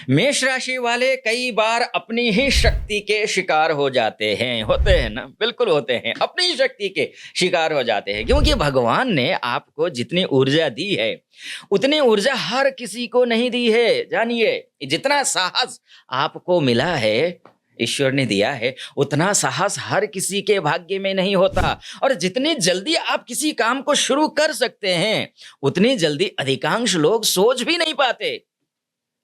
मेष राशि वाले कई बार अपनी ही शक्ति के शिकार हो जाते हैं, होते हैं ना, बिल्कुल होते हैं, अपनी ही शक्ति के शिकार हो जाते हैं, क्योंकि भगवान ने आपको जितनी ऊर्जा दी है उतनी ऊर्जा हर किसी को नहीं दी है। जानिए, जितना साहस आपको मिला है, ईश्वर ने दिया है, उतना साहस हर किसी के भाग्य में नहीं होता। और जितनी जल्दी आप किसी काम को शुरू कर सकते हैं, उतनी जल्दी अधिकांश लोग सोच भी नहीं पाते।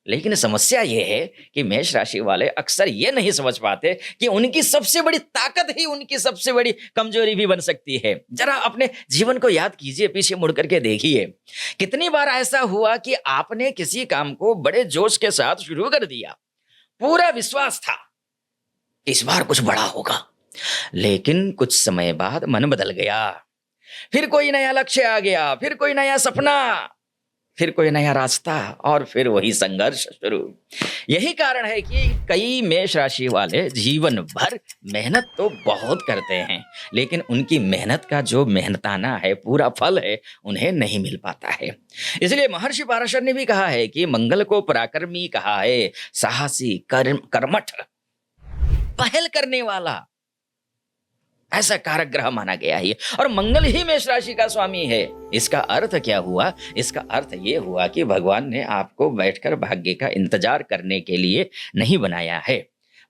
लेकिन समस्या ये है कि मेष राशि वाले अक्सर ये नहीं समझ पाते कि उनकी सबसे बड़ी ताकत ही उनकी सबसे बड़ी कमजोरी भी बन सकती है। जरा अपने जीवन को याद कीजिए, पीछे मुड़ करके देखिए, कितनी बार ऐसा हुआ कि आपने किसी काम को बड़े जोश के साथ शुरू कर दिया, पूरा विश्वास था कि इस बार कुछ बड़ा होगा, लेकिन कुछ समय बाद मन बदल गया, फिर कोई नया लक्ष्य आ गया, फिर कोई नया सपना, फिर कोई नया रास्ता, और फिर वही संघर्ष शुरू। यही कारण है कि कई मेष राशि वाले जीवन भर मेहनत तो बहुत करते हैं, लेकिन उनकी मेहनत का जो मेहनताना है, पूरा फल है, उन्हें नहीं मिल पाता है। इसलिए महर्षि पाराशर ने भी कहा है कि मंगल को पराक्रमी कहा है, साहसी, कर्मठ, पहल करने वाला, ऐसा कारक ग्रह माना गया है। और मंगल ही मेष राशि का स्वामी है। इसका अर्थ क्या हुआ? इसका अर्थ ये हुआ कि भगवान ने आपको बैठकर भाग्य का इंतजार करने के लिए नहीं बनाया है।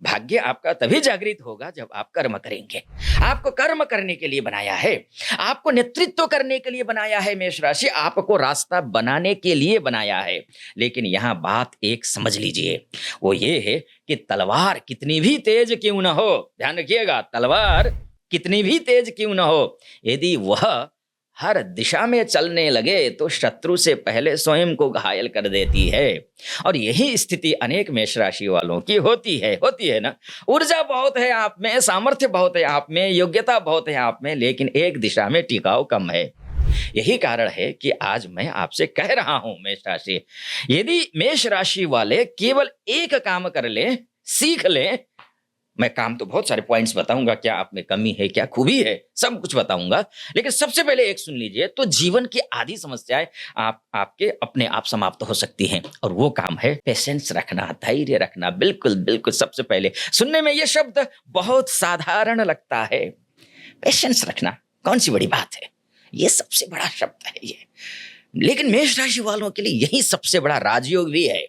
भाग्य आपका तभी जागृत होगा जब आप कर्म करेंगे। आपको कर्म करने के लिए बनाया है, आपको नेतृत्व करने के लिए बनाया है मेष राशि, आपको रास्ता बनाने के लिए बनाया है। लेकिन यहाँ बात एक समझ लीजिए, वो ये है कि तलवार कितनी भी तेज क्यों ना हो, ध्यान रखिएगा, तलवार कितनी भी तेज क्यों न हो, यदि वह हर दिशा में चलने लगे तो शत्रु से पहले स्वयं को घायल कर देती है। और यही स्थिति अनेक मेष राशि वालों की होती है ना। ऊर्जा बहुत है आप में, सामर्थ्य बहुत है आप में, योग्यता बहुत है आप में, लेकिन एक दिशा में टिकाव कम है। यही कारण है कि आज मैं आपसे कह रहा हूं मेष राशि, यदि मेष राशि वाले केवल एक काम कर ले, सीख ले, मैं काम तो बहुत सारे पॉइंट्स बताऊंगा, क्या आप में कमी है, क्या खूबी है, सब कुछ बताऊंगा, लेकिन सबसे पहले एक सुन लीजिए, तो जीवन की आधी समस्याएं आपके अपने आप समाप्त हो सकती हैं। और वो काम है पेशेंस रखना, धैर्य रखना। बिल्कुल बिल्कुल, सबसे पहले सुनने में ये शब्द बहुत साधारण लगता है, पेशेंस रखना कौन सी बड़ी बात है, ये सबसे बड़ा शब्द है ये, लेकिन मेष राशि वालों के लिए यही सबसे बड़ा राजयोग भी है।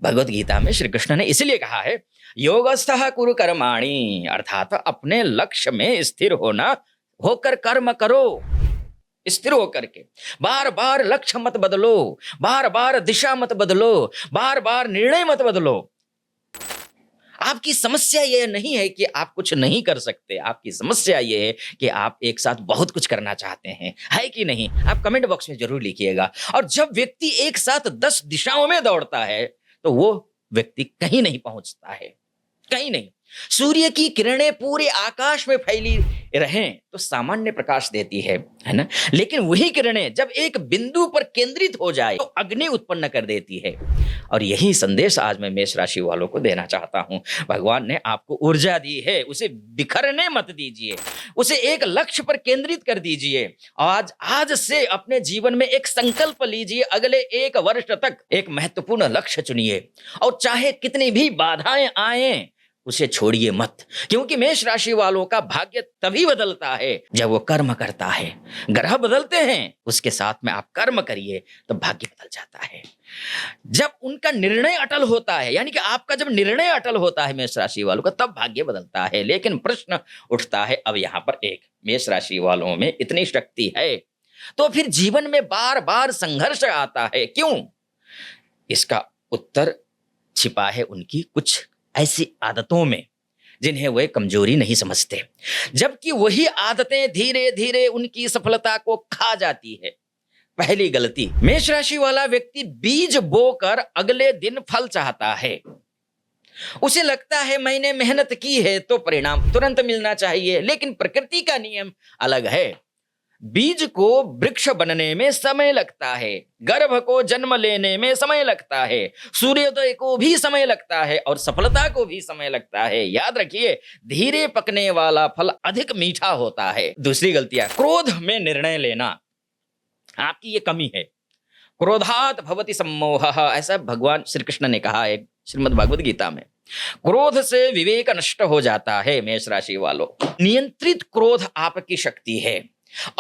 भगवत गीता में श्री कृष्ण ने इसलिए कहा है, योगस्थः कुरु कर्माणि, अर्थात अपने लक्ष्य में स्थिर होकर कर्म करो। स्थिर होकर के बार बार लक्ष्य मत बदलो, बार बार दिशा मत बदलो, बार बार निर्णय मत बदलो। आपकी समस्या यह नहीं है कि आप कुछ नहीं कर सकते, आपकी समस्या यह है कि आप एक साथ बहुत कुछ करना चाहते हैं, है कि नहीं? आप कमेंट बॉक्स में जरूर लिखिएगा। और जब व्यक्ति एक साथ 10 दिशाओं में दौड़ता है तो वो व्यक्ति कहीं नहीं पहुंचता है, कहीं नहीं। सूर्य की किरणें पूरे आकाश में फैली रहें तो सामान्य प्रकाश देती है ना, लेकिन वही किरणें जब एक बिंदु पर केंद्रित हो जाए तो अग्नि उत्पन्न कर देती है। और यही संदेश आज मैं मेष राशि वालों को देना चाहता हूं। भगवान ने आपको ऊर्जा दी है, उसे बिखरने मत दीजिए, उसे एक लक्ष्य पर केंद्रित कर दीजिए। आज से अपने जीवन में एक संकल्प लीजिए, अगले 1 वर्ष तक एक महत्वपूर्ण लक्ष्य चुनिए, और चाहे कितनी भी बाधाएं आए उसे छोड़िए मत, क्योंकि मेष राशि वालों का भाग्य तभी बदलता है जब वो कर्म करता है। ग्रह बदलते हैं, उसके साथ में आप कर्म करिए तो भाग्य बदल जाता है। जब उनका निर्णय अटल होता है, यानी कि आपका जब निर्णय अटल होता है मेष राशि वालों का, तब भाग्य बदलता है। लेकिन प्रश्न उठता है अब यहाँ पर, एक मेष राशि वालों में इतनी शक्ति है तो फिर जीवन में बार बार संघर्ष आता है, क्यों? इसका उत्तर छिपा है उनकी कुछ ऐसी आदतों में जिन्हें वे कमजोरी नहीं समझते, जबकि वही आदतें धीरे धीरे उनकी सफलता को खा जाती है। पहली गलती, मेष राशि वाला व्यक्ति बीज बोकर अगले दिन फल चाहता है। उसे लगता है मैंने मेहनत की है तो परिणाम तुरंत मिलना चाहिए, लेकिन प्रकृति का नियम अलग है। बीज को वृक्ष बनने में समय लगता है, गर्भ को जन्म लेने में समय लगता है, सूर्योदय को भी समय लगता है, और सफलता को भी समय लगता है। याद रखिए, धीरे पकने वाला फल अधिक मीठा होता है। दूसरी गलतियां, क्रोध में निर्णय लेना, आपकी ये कमी है। क्रोधात भवति सम्मोहः, ऐसा भगवान श्री कृष्ण ने कहा है श्रीमद् भागवत गीता में। क्रोध से विवेक नष्ट हो जाता है। मेष राशि वालों, नियंत्रित क्रोध आपकी शक्ति है,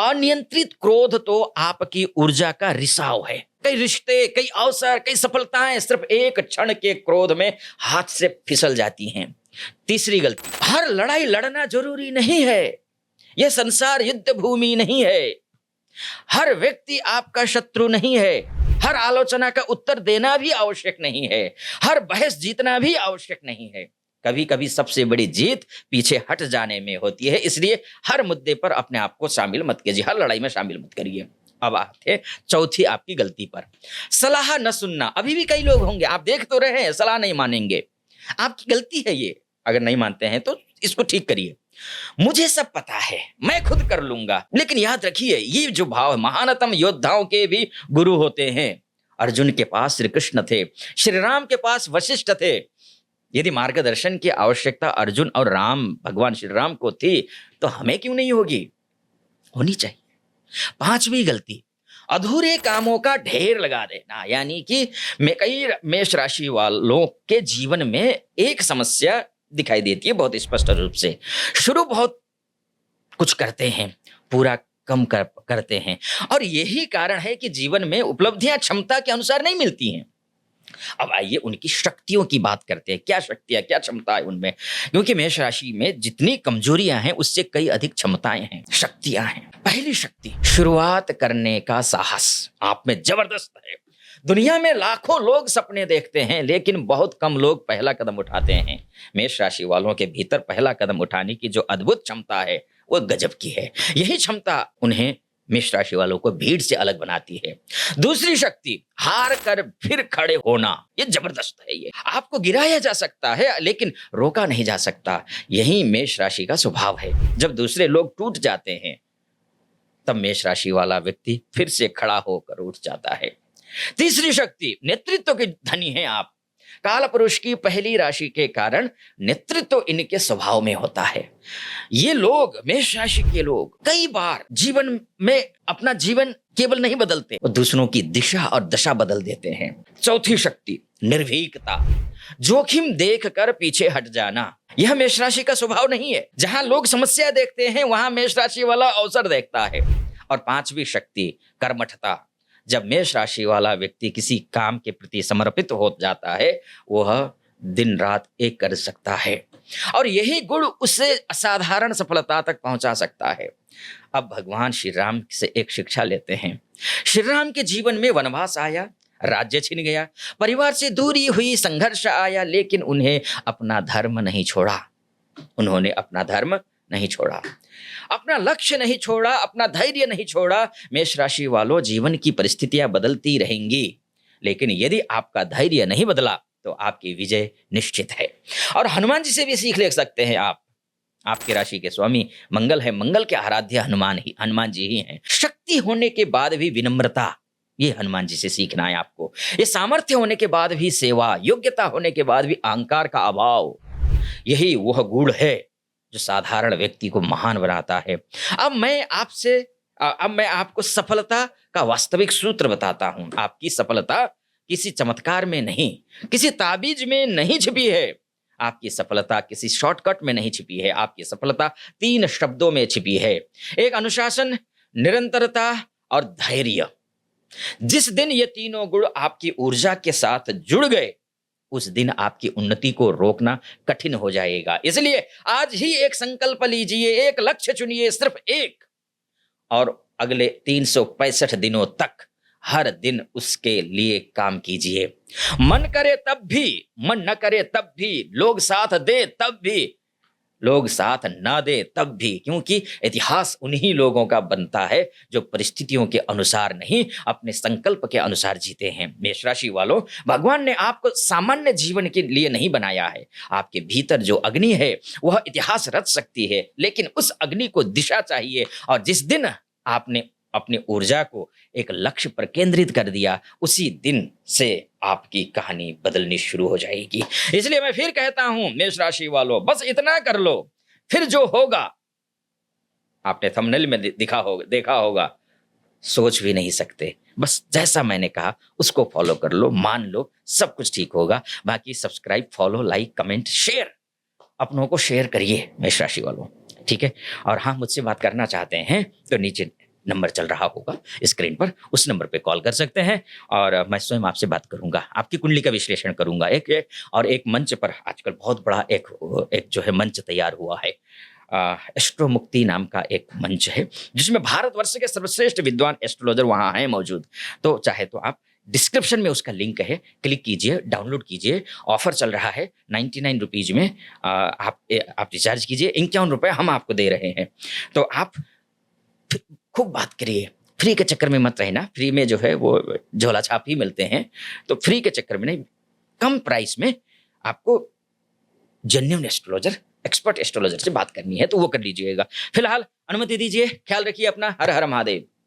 अनियंत्रित क्रोध तो आपकी ऊर्जा का रिसाव है। कई रिश्ते, कई अवसर, कई सफलताएं सिर्फ एक क्षण के क्रोध में हाथ से फिसल जाती हैं। तीसरी गलती, हर लड़ाई लड़ना जरूरी नहीं है। यह संसार युद्ध भूमि नहीं है। हर व्यक्ति आपका शत्रु नहीं है। हर आलोचना का उत्तर देना भी आवश्यक नहीं है। हर बहस जीतना भी आवश्यक नहीं है। कभी कभी सबसे बड़ी जीत पीछे हट जाने में होती है। इसलिए हर मुद्दे पर अपने आप को शामिल मत कीजिए, हर लड़ाई में शामिल मत करिए। अब आते हैं चौथी आपकी गलती पर, सलाह न सुनना। अभी भी कई लोग होंगे, आप देख तो रहे हैं, सलाह नहीं मानेंगे। आपकी गलती है ये। अगर नहीं मानते हैं तो इसको ठीक करिए। मुझे सब पता है, मैं खुद कर लूंगा। लेकिन याद रखिए, ये जो भाव है, महानतम योद्धाओं के भी गुरु होते हैं। अर्जुन के पास श्री कृष्ण थे, श्री राम के पास वशिष्ठ थे। यदि मार्गदर्शन की आवश्यकता अर्जुन और राम, भगवान श्री राम को थी, तो हमें क्यों नहीं होगी? होनी चाहिए। पांचवी गलती, अधूरे कामों का ढेर लगा देना। यानी कि कई मेष राशि वालों के जीवन में एक समस्या दिखाई देती है बहुत स्पष्ट रूप से। शुरू बहुत कुछ करते हैं, पूरा कम करते हैं, और यही कारण है कि जीवन में उपलब्धियां क्षमता के अनुसार नहीं मिलती हैं। अब आइए उनकी शक्तियों की बात करते हैं। क्या शक्तियां, क्या क्षमता है उनमें? क्योंकि मेष राशि में जितनी कमजोरियां हैं उससे कई अधिक क्षमताएं हैं, शक्तियां हैं। पहली शक्ति, शुरुआत करने का साहस आप में जबरदस्त है। दुनिया में लाखों लोग सपने देखते हैं, लेकिन बहुत कम लोग पहला कदम उठाते हैं। मेष राशि वालों के भीतर पहला कदम उठाने की जो अद्भुत क्षमता है वो गजब की है। यही क्षमता उन्हें, मेष राशि वालों को, भीड़ से अलग बनाती है। दूसरी शक्ति, हार कर फिर खड़े होना। ये जबरदस्त है। ये आपको गिराया जा सकता है लेकिन रोका नहीं जा सकता। यही मेष राशि का स्वभाव है। जब दूसरे लोग टूट जाते हैं तब मेष राशि वाला व्यक्ति फिर से खड़ा होकर उठ जाता है। तीसरी शक्ति, नेतृत्व के धनी हैं आप। काल पुरुष की पहली राशि के कारण नेतृत्व इनके स्वभाव में होता है। ये लोग, मेष राशि के लोग, कई बार जीवन में अपना जीवन केवल नहीं बदलते, वो दूसरों की दिशा और दशा बदल देते हैं। चौथी शक्ति, निर्भीकता, जोखिम देखकर पीछे हट जाना। यह मेष राशि का स्वभाव नहीं है। जहां लोग समस्या देखते हैं वहां मेष राशि वाला अवसर देखता है। और पांचवी शक्ति, कर्मठता। जब मेष राशि वाला व्यक्ति किसी काम के प्रति समर्पित हो जाता है, वह दिन रात एक कर सकता है, और यही गुण उसे असाधारण सफलता तक पहुंचा सकता है। अब भगवान श्री राम से एक शिक्षा लेते हैं। श्री राम के जीवन में वनवास आया, राज्य छिन गया, परिवार से दूरी हुई, संघर्ष आया, लेकिन उन्हें अपना धर्म नहीं छोड़ा। उन्होंने अपना धर्म नहीं छोड़ा, अपना लक्ष्य नहीं छोड़ा, अपना धैर्य नहीं छोड़ा। मेष राशि वालों, जीवन की परिस्थितियां बदलती रहेंगी, लेकिन यदि आपका धैर्य नहीं बदला तो आपकी विजय निश्चित है। और हनुमान जी से भी सीख ले सकते हैं आप। आपकी राशि के स्वामी मंगल है, मंगल के आराध्य हनुमान जी ही हैं। शक्ति होने के बाद भी विनम्रता, ये हनुमान जी से सीखना है आपको। ये सामर्थ्य होने के बाद भी सेवा, योग्यता होने के बाद भी अहंकार का अभाव, यही वह गुण है जो साधारण व्यक्ति को महान बनाता है। अब मैं आपको सफलता का वास्तविक सूत्र बताता हूं। आपकी सफलता किसी चमत्कार में नहीं, किसी ताबीज में नहीं छिपी है। आपकी सफलता किसी शॉर्टकट में नहीं छिपी है। आपकी सफलता 3 शब्दों में छिपी है। एक, अनुशासन, निरंतरता और धैर्य। जिस दिन ये तीनों गुण आपकी ऊर्जा के साथ जुड़ गए, उस दिन आपकी उन्नति को रोकना कठिन हो जाएगा। इसलिए आज ही एक संकल्प लीजिए, एक लक्ष्य चुनिए, सिर्फ एक, और अगले 365 दिनों तक हर दिन उसके लिए काम कीजिए। मन करे तब भी, मन न करे तब भी, लोग साथ दे तब भी, लोग साथ ना दे तब भी, क्योंकि इतिहास उन्हीं लोगों का बनता है जो परिस्थितियों के अनुसार नहीं, अपने संकल्प के अनुसार जीते हैं। मेष राशि वालों, भगवान ने आपको सामान्य जीवन के लिए नहीं बनाया है। आपके भीतर जो अग्नि है वह इतिहास रच सकती है, लेकिन उस अग्नि को दिशा चाहिए। और जिस दिन आपने अपनी ऊर्जा को एक लक्ष्य पर केंद्रित कर दिया, उसी दिन से आपकी कहानी बदलनी शुरू हो जाएगी। इसलिए मैं फिर कहता हूं, मेष राशि वालों, बस इतना कर लो, फिर जो होगा, आपने थंबनेल में देखा होगा, सोच भी नहीं सकते। बस जैसा मैंने कहा उसको फ़ॉलो कर लो, मान लो, सब कुछ ठीक होगा। बाकी subscribe, follow, like, comment, share अपनों को शेयर करिए मेष राशि वालों, ठीक है? और हाँ, मुझसे बात करना चाहते हैं तो नीचे नंबर चल रहा होगा स्क्रीन पर, उस नंबर पे कॉल कर सकते हैं और मैं स्वयं आपसे बात करूँगा, आपकी कुंडली का विश्लेषण करूँगा। और एक मंच पर आजकल बहुत बड़ा एक जो है मंच तैयार हुआ है। एस्ट्रो मुक्ति नाम का एक मंच है, जिसमें भारतवर्ष के सर्वश्रेष्ठ विद्वान एस्ट्रोलॉजर वहाँ हैं मौजूद। तो चाहे तो आप डिस्क्रिप्शन में उसका लिंक है, क्लिक कीजिए, डाउनलोड कीजिए। ऑफ़र चल रहा है 99 रुपीज़ में आप रिचार्ज कीजिए, ₹51 हम आपको दे रहे हैं। तो आप फ खूब बात करिए, फ्री के चक्कर में मत रहना, फ्री में जो है वो झोला-छाप ही मिलते हैं। तो फ्री के चक्कर में नहीं, कम प्राइस में आपको जेन्युइन एस्ट्रोलॉजर, एक्सपर्ट एस्ट्रोलॉजर से बात करनी है तो वो कर लीजिएगा। फिलहाल अनुमति दीजिए, ख्याल रखिए अपना। हर हर महादेव।